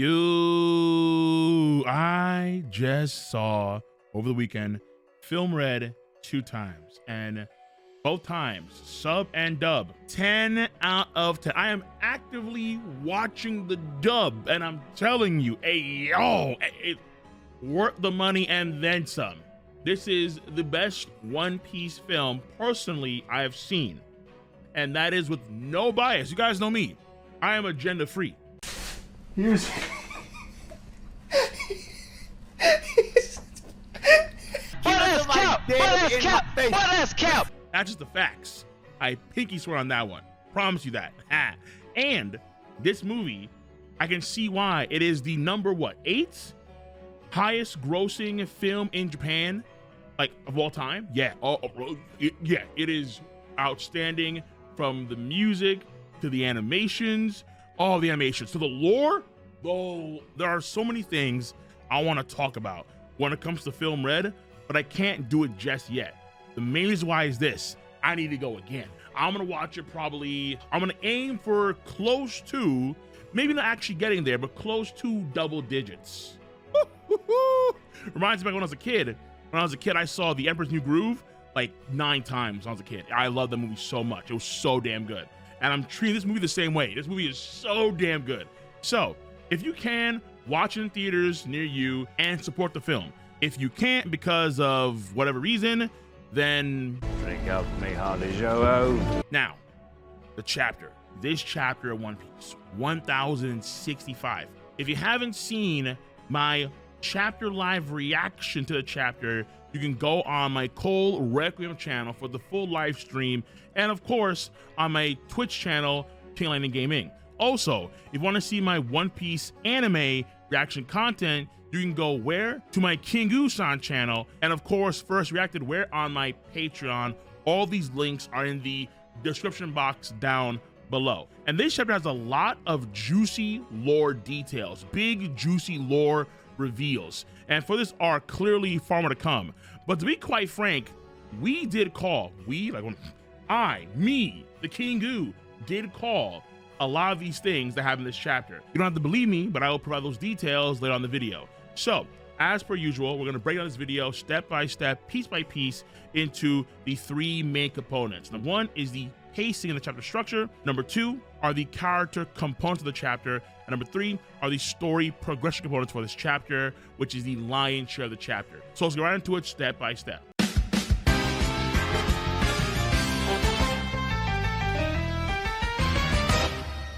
I just saw over the weekend Film Red 2 times, and both times sub and dub. 10 out of 10. I am actively watching the dub, and I'm telling you, it's worth the money and then some. This is the best One Piece film personally I have seen, and that is with no bias. You guys know me, I am agenda free. Here's cap. That's just the facts. I pinky swear on that one. Promise you that. And this movie, I can see why it is the number 8 highest grossing film in Japan, like of all time. Yeah. It is outstanding, from the music to the animations, all the animations to the lore. Though there are so many things I want to talk about when it comes to Film Red, but I can't do it just yet. The main reason why is this: I need to go again. I'm gonna watch it probably. I'm gonna aim for close to, maybe not actually getting there, but close to double digits. Reminds me of when I was a kid. When I was a kid, I saw The Emperor's New Groove like 9 times when I was a kid. I loved the movie so much. It was so damn good. And I'm treating this movie the same way. This movie is so damn good. So if you can, watch it in theaters near you and support the film. If you can't because of whatever reason, then drink up me Harley Joe. Now, the chapter. This chapter of One Piece, 1065. If you haven't seen my chapter live reaction to the chapter, you can go on my Cole Requiem channel for the full live stream, and of course on my Twitch channel, King Lightning Gaming. Also, if you want to see my One Piece anime reaction content, you can go where? To my Kingu-san channel, and of course First Reacted where? On my Patreon. All these links are in the description box down below. And this chapter has a lot of juicy lore details, big juicy lore reveals, and for this arc clearly far more to come. But to be quite frank, we did call, the Kingu, did call a lot of these things that happen in this chapter. You don't have to believe me, but I will provide those details later on in the video. So as per usual, we're going to break down this video step by step, piece by piece, into the 3 main components. Number 1 is the pacing in the chapter structure. Number 2 are the character components of the chapter. And number 3 are the story progression components for this chapter, which is the lion's share of the chapter. So let's go right into it step by step.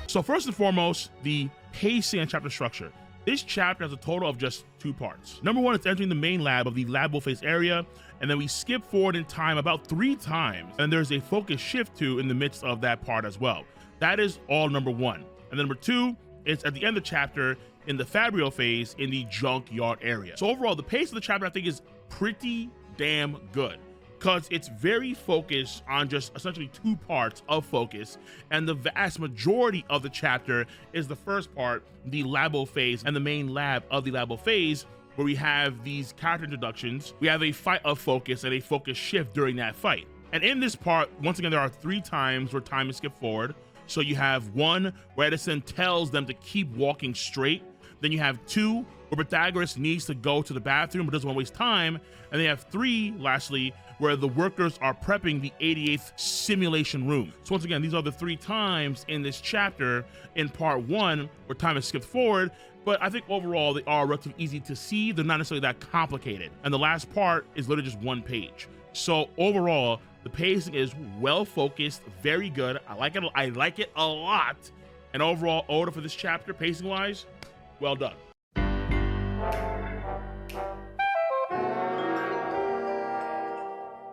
So first and foremost, the pacing and chapter structure. This chapter has a total of just 2 parts. Number 1 is entering the main lab of the lab face area, and then we skip forward in time about 3 times, and there's a focus shift to in the midst of that part as well. That is all number 1. And then number 2 is at the end of the chapter in the Fabrio phase in the junkyard area. So overall, the pace of the chapter I think is pretty damn good, because it's very focused on just essentially 2 parts of focus, and the vast majority of the chapter is the first part, the labo phase, and the main lab of the labo phase, where we have these character introductions. We have a fight of focus and a focus shift during that fight. And in this part, once again, there are 3 times where time is skipped forward. So you have 1 where Edison tells them to keep walking straight. Then you have 2 where Pythagoras needs to go to the bathroom but doesn't want to waste time. And then you have 3, lastly, where the workers are prepping the 88th simulation room. So once again, these are the 3 times in this chapter in part 1 where time is skipped forward, but I think overall they are relatively easy to see. They're not necessarily that complicated. And the last part is literally just 1 page. So overall, the pacing is well focused, very good. I like it a lot. And overall order for this chapter, pacing wise, well done.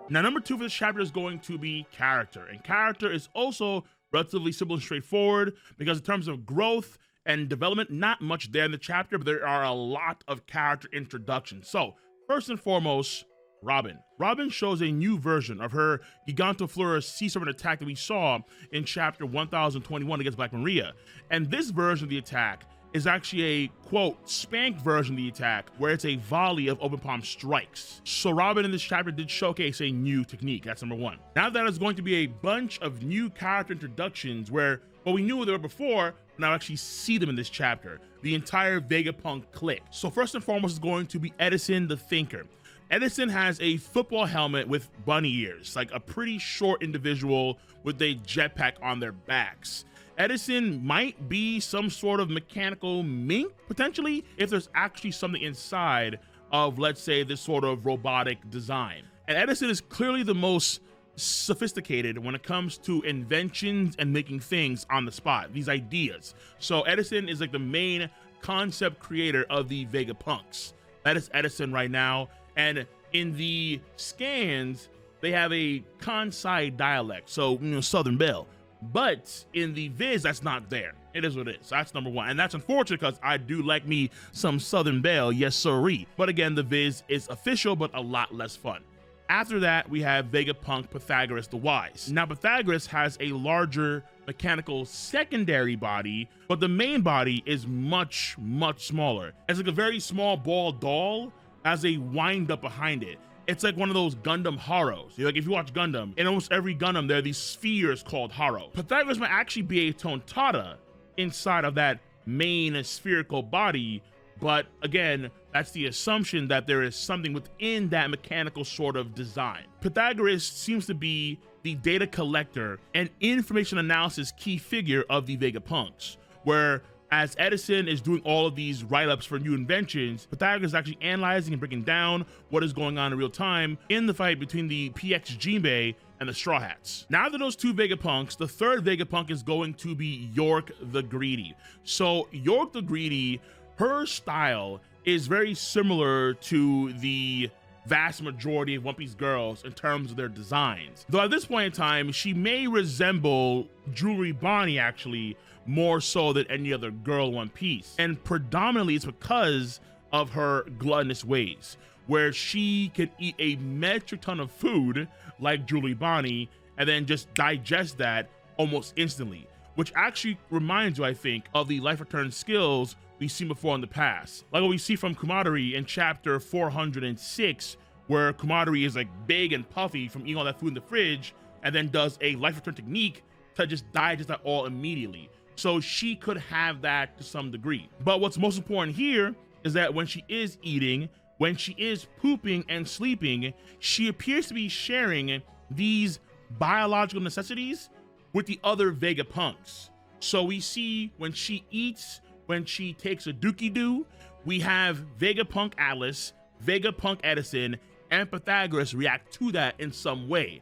Now, number 2 for this chapter is going to be character. And character is also relatively simple and straightforward, because in terms of growth and development, not much there in the chapter, but there are a lot of character introductions. So first and foremost, Robin. Robin shows a new version of her Gigantoflora Sea Serpent attack that we saw in chapter 1021 against Black Maria. And this version of the attack is actually a, quote, spanked version of the attack, where it's a volley of open palm strikes. So Robin in this chapter did showcase a new technique. That's number 1. Now that is going to be a bunch of new character introductions where, well, we knew they were before, now actually see them in this chapter, the entire Vegapunk clique. So first and foremost is going to be Edison the Thinker. Edison has a football helmet with bunny ears, like a pretty short individual with a jetpack on their backs. Edison might be some sort of mechanical mink, potentially, if there's actually something inside of, let's say, this sort of robotic design. And Edison is clearly the most sophisticated when it comes to inventions and making things on the spot, these ideas. So Edison is like the main concept creator of the Vegapunks. That is Edison right now. And in the scans, they have a Kansai dialect, so Southern Belle. But in the Viz, that's not there. It is what it is. That's number one. And that's unfortunate because I do like me some Southern Belle, yes sirree. But again, the Viz is official, but a lot less fun. After that, we have Vegapunk Pythagoras the Wise. Now, Pythagoras has a larger mechanical secondary body, but the main body is much, much smaller. It's like a very small ball doll as a wind up behind it. It's like one of those Gundam Haros. Like if you watch Gundam, in almost every Gundam, there are these spheres called Haros. Pythagoras might actually be a Tontada inside of that main spherical body, but again, that's the assumption that there is something within that mechanical sort of design. Pythagoras seems to be the data collector and information analysis key figure of the Vegapunks, where as Edison is doing all of these write-ups for new inventions, Pythagoras is actually analyzing and breaking down what is going on in real time in the fight between the PX Jinbei and the Straw Hats. Now that those two Vegapunks, the third Vegapunk is going to be York the Greedy. So York the Greedy, her style is very similar to the vast majority of One Piece girls in terms of their designs. Though at this point in time, she may resemble Jewelry Bonnie actually more so than any other girl in One Piece. And predominantly it's because of her gluttonous ways, where she can eat a metric ton of food like Jewelry Bonnie and then just digest that almost instantly, which actually reminds you, I think, of the life return skills we've seen before in the past. Like what we see from Kumadori in chapter 406, where Kumadori is like big and puffy from eating all that food in the fridge and then does a life return technique to just digest that all immediately. So she could have that to some degree. But what's most important here is that when she is eating, when she is pooping and sleeping, she appears to be sharing these biological necessities with the other Vegapunks. So we see when she eats, when she takes a dookie doo, we have Vegapunk Atlas, Vegapunk Edison, and Pythagoras react to that in some way,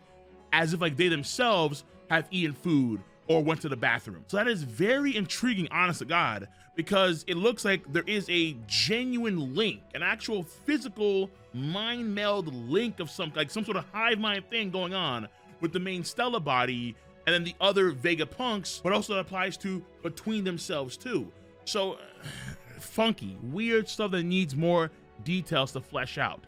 as if like they themselves have eaten food or went to the bathroom. So that is very intriguing, honest to God, because it looks like there is a genuine link, an actual physical mind meld link of some sort of hive mind thing going on with the main Stella body and then the other Vegapunks, but also that applies to between themselves too. So funky, weird stuff that needs more details to flush out.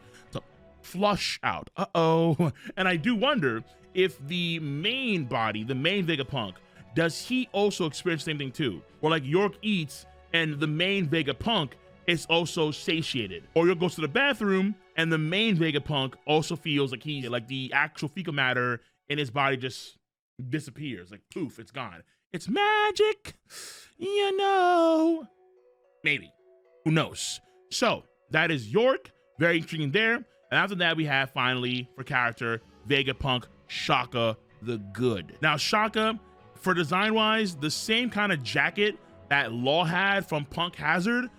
And I do wonder if the main body, the main Vegapunk, does he also experience the same thing too? Or like York eats and the main Vegapunk is also satiated. Or York goes to the bathroom and the main Vegapunk also feels like the actual fecal matter in his body just disappears. Like poof, it's gone. It's magic, you know. Maybe. Who knows? So that is York. Very intriguing there. And after that, we have finally, for character, Vegapunk Shaka the Good. Now, Shaka, for design-wise, the same kind of jacket that Law had from Punk Hazard,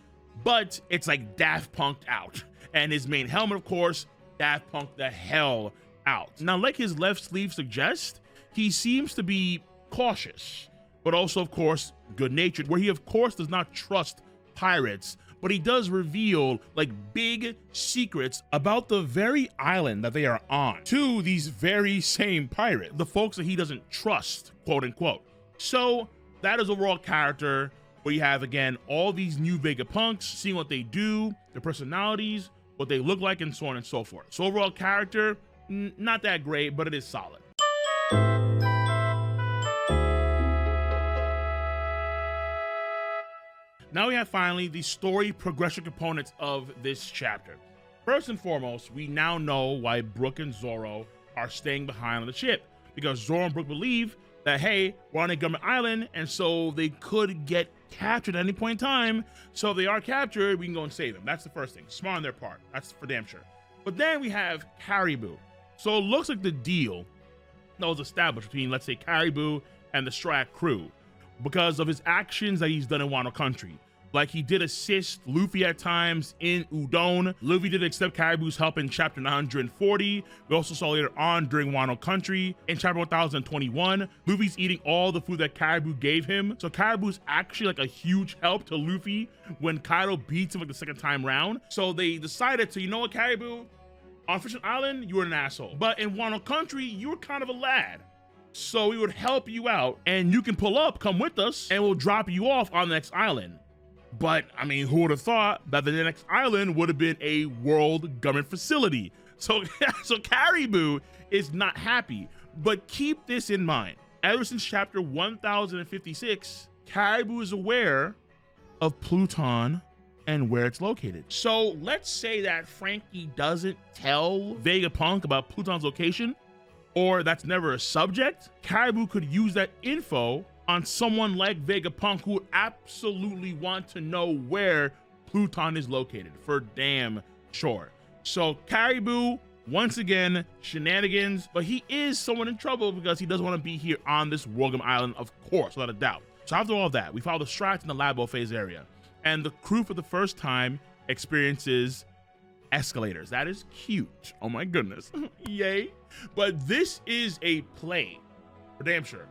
but it's like Daft Punked out. And his main helmet, of course, Daft Punked the hell out. Now, like his left sleeve suggests, he seems to be cautious, but also, of course, good-natured, where he, of course, does not trust pirates, but he does reveal like big secrets about the very island that they are on to these very same pirates, the folks that he doesn't trust, quote unquote. So that is overall character, where you have, again, all these new Vegapunks, seeing what they do, their personalities, what they look like, and so on and so forth. So overall character, not that great, but it is solid. Now we have finally the story progression components of this chapter. First and foremost, we now know why Brook and Zoro are staying behind on the ship, because Zoro and Brook believe that, hey, we're on a government island, and so they could get captured at any point in time. So if they are captured, we can go and save them. That's the first thing. Smart on their part. That's for damn sure. But then we have Caribou. So it looks like the deal that was established between, let's say, Caribou and the Strat crew because of his actions that he's done in Wano Country. Like, he did assist Luffy at times in Udon. Luffy did accept Caribou's help in chapter 940. We also saw later on during Wano Country. In chapter 1021, Luffy's eating all the food that Caribou gave him. So Caribou's actually like a huge help to Luffy when Kaido beats him like the second time round. So they decided to, you know what, Caribou? On Fishing Island, you were an asshole. But in Wano Country, you were kind of a lad. So we would help you out and you can pull up, come with us, and we'll drop you off on the next island. But, I mean, who would have thought that the next island would have been a world government facility? So Caribou is not happy. But keep this in mind. Ever since chapter 1056, Caribou is aware of Pluton and where it's located. So let's say that Frankie doesn't tell Vegapunk about Pluton's location, or that's never a subject. Caribou could use that info on someone like Vegapunk who would absolutely want to know where Pluton is located for damn sure. So Caribou, once again, shenanigans, but he is someone in trouble because he doesn't want to be here on this World Island, of course, without a doubt. So after all that, we follow the Strats in the Labo phase area, and the crew for the first time experiences escalators. That is cute. Oh my goodness. Yay. But this is a play, for damn sure.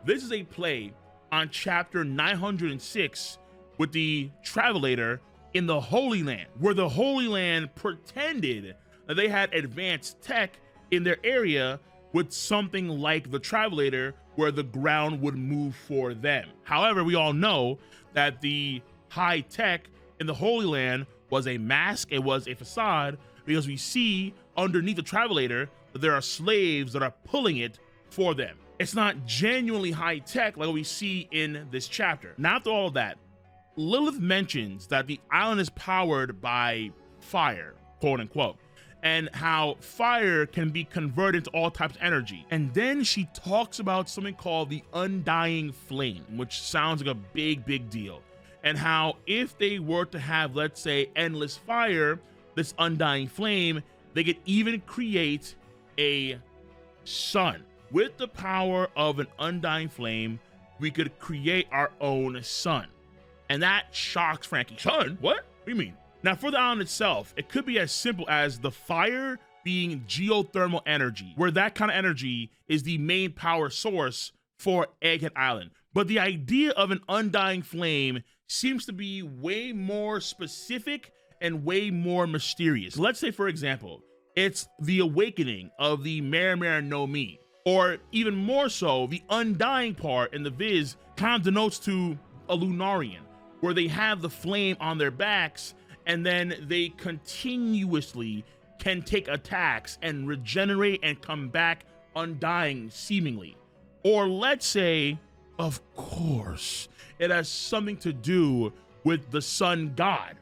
This is a play on chapter 906 with the Travelator in the Holy Land, where the Holy Land pretended that they had advanced tech in their area with something like the Travelator, where the ground would move for them. However, we all know that the high tech in the Holy Land was a mask, it was a facade, because we see underneath the Travelator that there are slaves that are pulling it for them. It's not genuinely high tech like we see in this chapter. Now, after all of that, Lilith mentions that the island is powered by fire, quote unquote, and how fire can be converted into all types of energy. And then she talks about something called the undying flame, which sounds like a big deal. And how if they were to have, let's say, endless fire, this undying flame, they could even create a sun. With the power of an undying flame, we could create our own sun. And that shocks Frankie. Sun? What? What do you mean? Now, for the island itself, it could be as simple as the fire being geothermal energy, where that kind of energy is the main power source for Egghead Island. But the idea of an undying flame seems to be way more specific and way more mysterious. Let's say, for example, it's the awakening of the Mare no Mi. Or even more so, the undying part in the Viz kind of denotes to a Lunarian, where they have the flame on their backs and then they continuously can take attacks and regenerate and come back undying seemingly. Or let's say, of course, it has something to do with the sun god,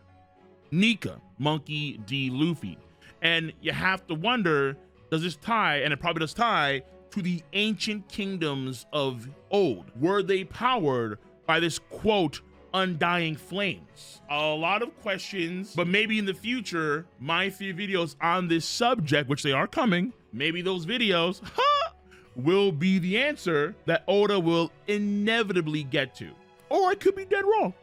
Nika, Monkey D. Luffy. And you have to wonder, does this tie, and it probably does tie, to the ancient kingdoms of old? Were they powered by this, quote, undying flames? A lot of questions, but maybe in the future, my 3 videos on this subject, which they are coming, maybe those videos will be the answer that Oda will inevitably get to. Or I could be dead wrong.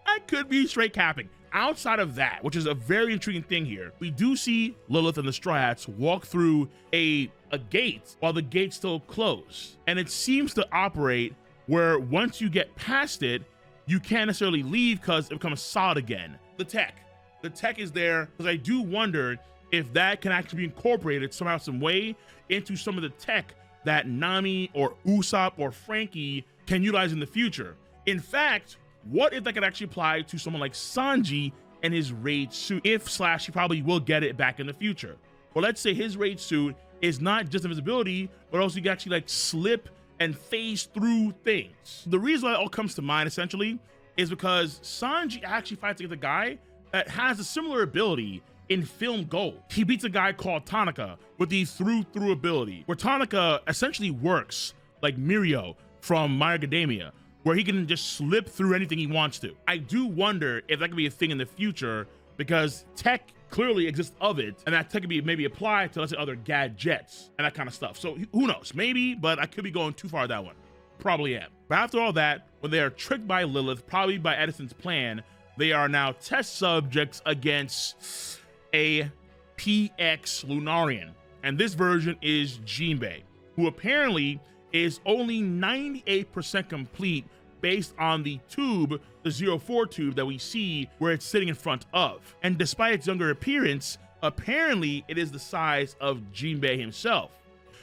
I could be straight capping. Outside of that, which is a very intriguing thing here, we do see Lilith and the Straw Hats walk through a gate while the gate's still closed. And it seems to operate where once you get past it, you can't necessarily leave because it becomes solid again. The tech is there, because I do wonder if that can actually be incorporated somehow, some way into some of the tech that Nami or Usopp or Frankie can utilize in the future. In fact, what if that could actually apply to someone like Sanji and his raid suit, if / he probably will get it back in the future. Well, let's say his raid suit is not just invisibility, but also you can actually like slip and phase through things. The reason why it all comes to mind essentially is because Sanji actually fights against a guy that has a similar ability in Film Gold. He beats a guy called Tanaka with the through ability, where Tanaka essentially works like Mirio from My Academia, where he can just slip through anything he wants to. I do wonder if that could be a thing in the future, because tech clearly exists of it, and that tech could be maybe applied to, let's say, other gadgets and that kind of stuff. So who knows? Maybe, but I could be going too far with that one. Probably am. But after all that, when they are tricked by Lilith, probably by Edison's plan, they are now test subjects against a PX Lunarian. And this version is Jinbei, who apparently is only 98% complete based on the tube, the 04 tube that we see where it's sitting in front of. And despite its younger appearance, apparently it is the size of Jinbei himself.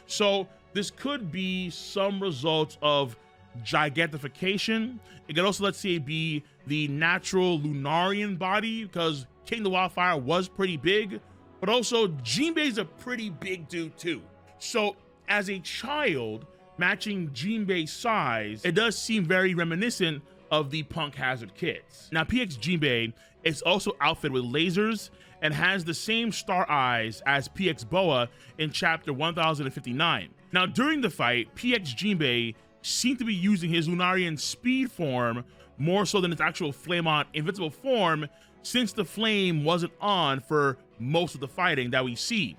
So this could be some results of gigantification. It could also, let's say, be the natural Lunarian body, because King the Wildfire was pretty big, but also Jinbei's a pretty big dude too. So as a child, matching Jinbei's size, it does seem very reminiscent of the Punk Hazard kids. Now, PX Jinbei is also outfitted with lasers and has the same star eyes as PX Boa in chapter 1059. Now, during the fight, PX Jinbei seemed to be using his Lunarian speed form more so than its actual flame-on invincible form, since the flame wasn't on for most of the fighting that we see.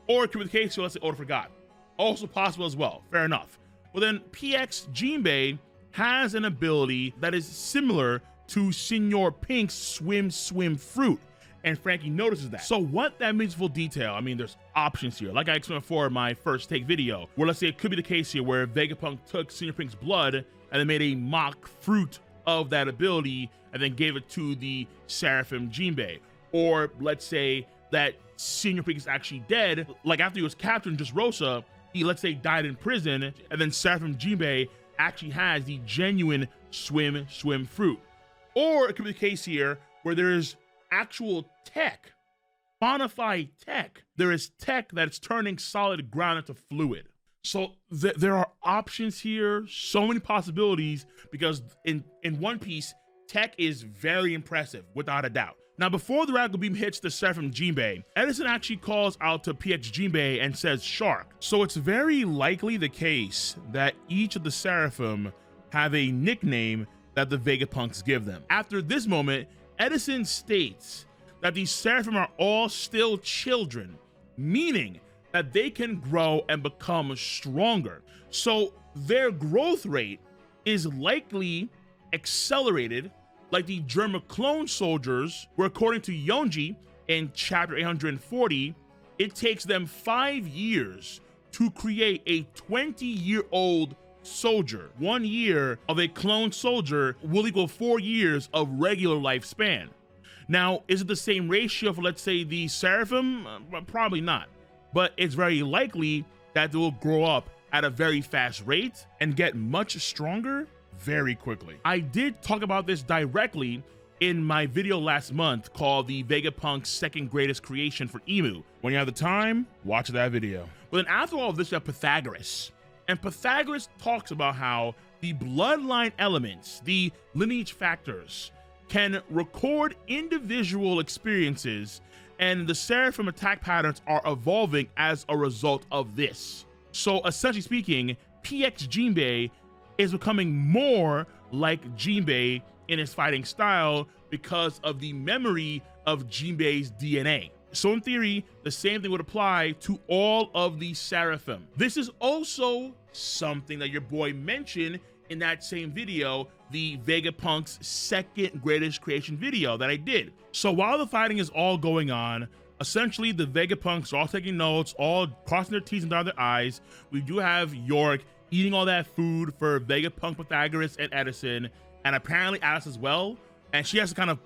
Or it could be the case, so let's say Oda forgot. Also possible as well, fair enough. Well then, PX Jinbei has an ability that is similar to Senor Pink's Swim Fruit, and Frankie notices that. So what that means full detail, I mean, there's options here. Like I explained before in my first take video, where let's say it could be the case here where Vegapunk took Senor Pink's blood and then made a mock fruit of that ability and then gave it to the Seraphim Jinbei. Or let's say that Senor Pink is actually dead, like after he was captured in Dressrosa, he, let's say, died in prison, and then Seraphim Jinbei actually has the genuine swim fruit. Or it could be the case here where there is actual tech, bona fide tech. There is tech that's turning solid ground into fluid. So there are options here, so many possibilities, because in One Piece, tech is very impressive, without a doubt. Now, before the Radical Beam hits the Seraphim Jinbei, Edison actually calls out to PX Jinbei and says Shark. So it's very likely the case that each of the Seraphim have a nickname that the Vegapunks give them. After this moment, Edison states that these Seraphim are all still children, meaning that they can grow and become stronger. So their growth rate is likely accelerated, like the German clone soldiers, where according to Yonji in chapter 840, it takes them 5 years to create a 20-year-old soldier. 1 year of a clone soldier will equal 4 years of regular lifespan. Now, is it the same ratio for, let's say, the Seraphim? Probably not. But it's very likely that they will grow up at a very fast rate and get much stronger very quickly. I did talk about this directly in my video last month called the Vegapunk's second greatest creation for Emu. When you have the time, watch that video. But then after all of this, you have Pythagoras. And Pythagoras talks about how the bloodline elements, the lineage factors, can record individual experiences, and the Seraphim attack patterns are evolving as a result of this. So essentially speaking, PX Jinbei is becoming more like Jinbei in his fighting style because of the memory of Jinbei's DNA. So in theory, the same thing would apply to all of the Seraphim. This is also something that your boy mentioned in that same video, the Vegapunk's second greatest creation video that I did. So while the fighting is all going on, essentially the Vegapunks are all taking notes, all crossing their T's and dotting their I's. We do have York eating all that food for Vegapunk, Pythagoras, and Edison, and apparently Alice as well. And she has to kind of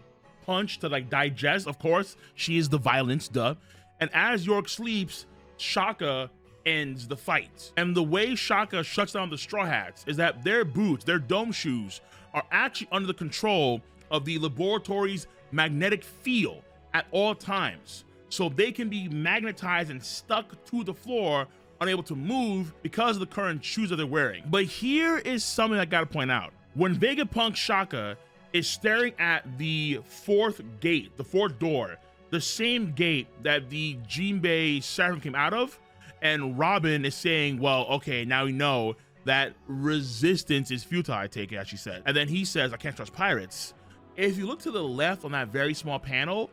punch to like digest, of course. She is the violence, duh. And as York sleeps, Shaka ends the fight. And the way Shaka shuts down the Straw Hats is that their boots, their dome shoes, are actually under the control of the laboratory's magnetic field at all times. So they can be magnetized and stuck to the floor, unable to move because of the current shoes that they're wearing. But here is something I gotta point out. When Vegapunk Shaka is staring at the fourth gate, the fourth door, the same gate that the Jinbei Seraphim came out of, and Robin is saying, well, okay, now we know that resistance is futile, I take it, as she said. And then he says, I can't trust pirates. If you look to the left on that very small panel,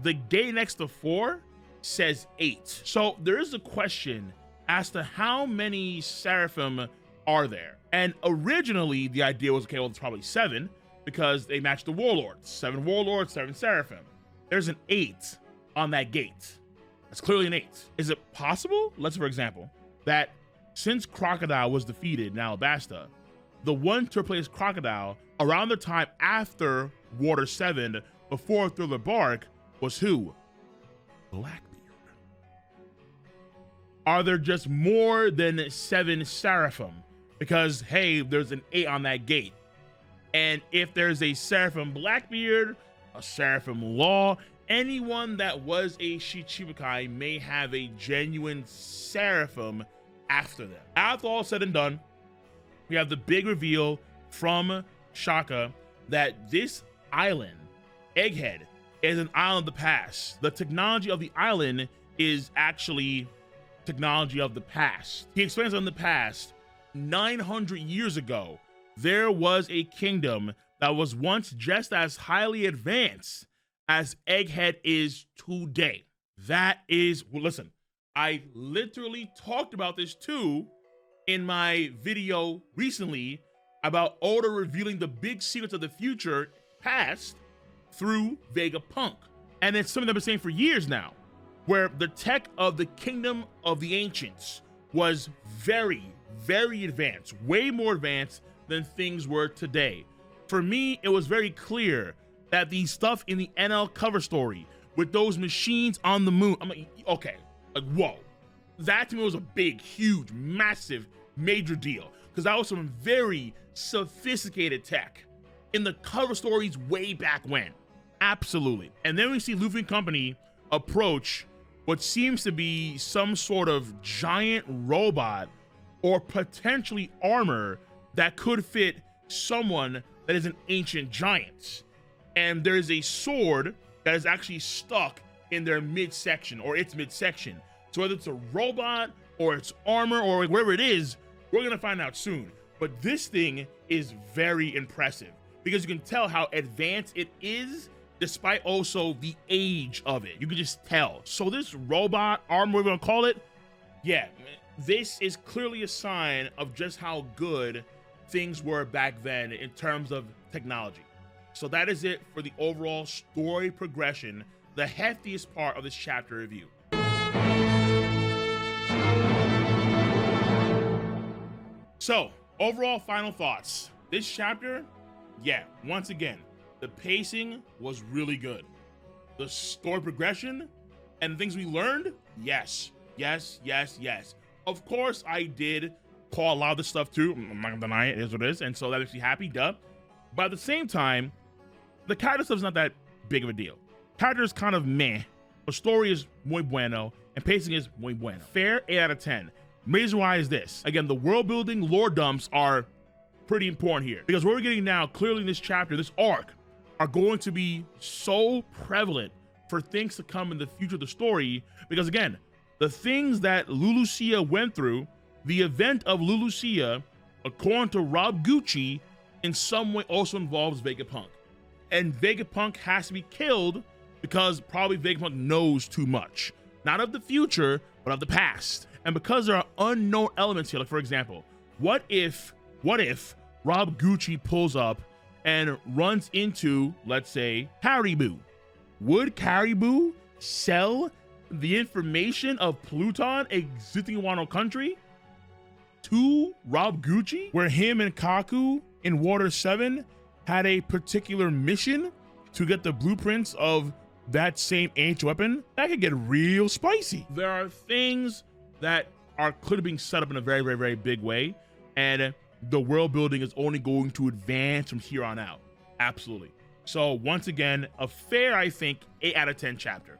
the gate next to 4 says 8. So there is a question as to how many seraphim are there. And originally the idea was, okay, well, it's probably 7 because they match the warlords. 7 warlords, 7 seraphim. There's an 8 on that gate. That's clearly an 8. Is it possible, let's for example, that since Crocodile was defeated in Alabasta, the one to replace Crocodile around the time after Water 7, before Thriller Bark, was who? Blackbeard. Are there just more than 7 seraphim? Because, hey, there's an 8 on that gate. And if there's a Seraphim Blackbeard, a Seraphim Law, anyone that was a Shichibukai may have a genuine Seraphim after them. After all said and done, we have the big reveal from Shaka that this island, Egghead, is an island of the past. The technology of the island is actually technology of the past. He explains in the past, 900 years ago, there was a kingdom that was once just as highly advanced as Egghead is today. That is, well, listen, I literally talked about this too in my video recently about Oda revealing the big secrets of the future past through Vegapunk. And it's something I've been saying for years now, where the tech of the Kingdom of the Ancients was very, very advanced, way more advanced than things were today. For me, it was very clear that the stuff in the NL cover story with those machines on the moon, I'm like, okay, like, whoa. That to me was a big, huge, massive, major deal, because that was some very sophisticated tech in the cover stories way back when. Absolutely. And then we see Luffy and company approach what seems to be some sort of giant robot or potentially armor that could fit someone that is an ancient giant. And there is a sword that is actually stuck in their midsection, or its midsection. So whether it's a robot or it's armor or whatever it is, we're gonna find out soon. But this thing is very impressive because you can tell how advanced it is despite also the age of it. You can just tell. So this robot, armor, whatever we're gonna call it, yeah, this is clearly a sign of just how good things were back then in terms of technology. So that is it for the overall story progression, the heftiest part of this chapter review. So, overall final thoughts. This chapter, yeah, once again, the pacing was really good. The story progression and things we learned, yes. Of course, I did call a lot of this stuff too. I'm not gonna deny it, it is what it is, and so that makes me happy, duh. But at the same time, the character stuff is not that big of a deal. Character is kind of meh, but story is muy bueno, and pacing is muy bueno. Fair 8 out of 10. Reason why is this. Again, the world building lore dumps are pretty important here, because what we're getting now, clearly in this chapter, this arc, are going to be so prevalent for things to come in the future of the story, because again, the things that Lulusia went through, the event of Lulusia, according to Rob Gucci, in some way also involves Vegapunk. And Vegapunk has to be killed because probably Vegapunk knows too much. Not of the future, but of the past. And because there are unknown elements here, like for example, what if Rob Gucci pulls up and runs into, let's say, Caribou? Would Caribou sell the information of Pluton existing in Wano country to Rob Gucci, where him and Kaku in Water 7 had a particular mission to get the blueprints of that same ancient weapon? That could get real spicy. There are things that are clearly being set up in a very, very, very big way, and the world building is only going to advance from here on out. Absolutely. So once again, a fair, I think, 8 out of 10 chapter.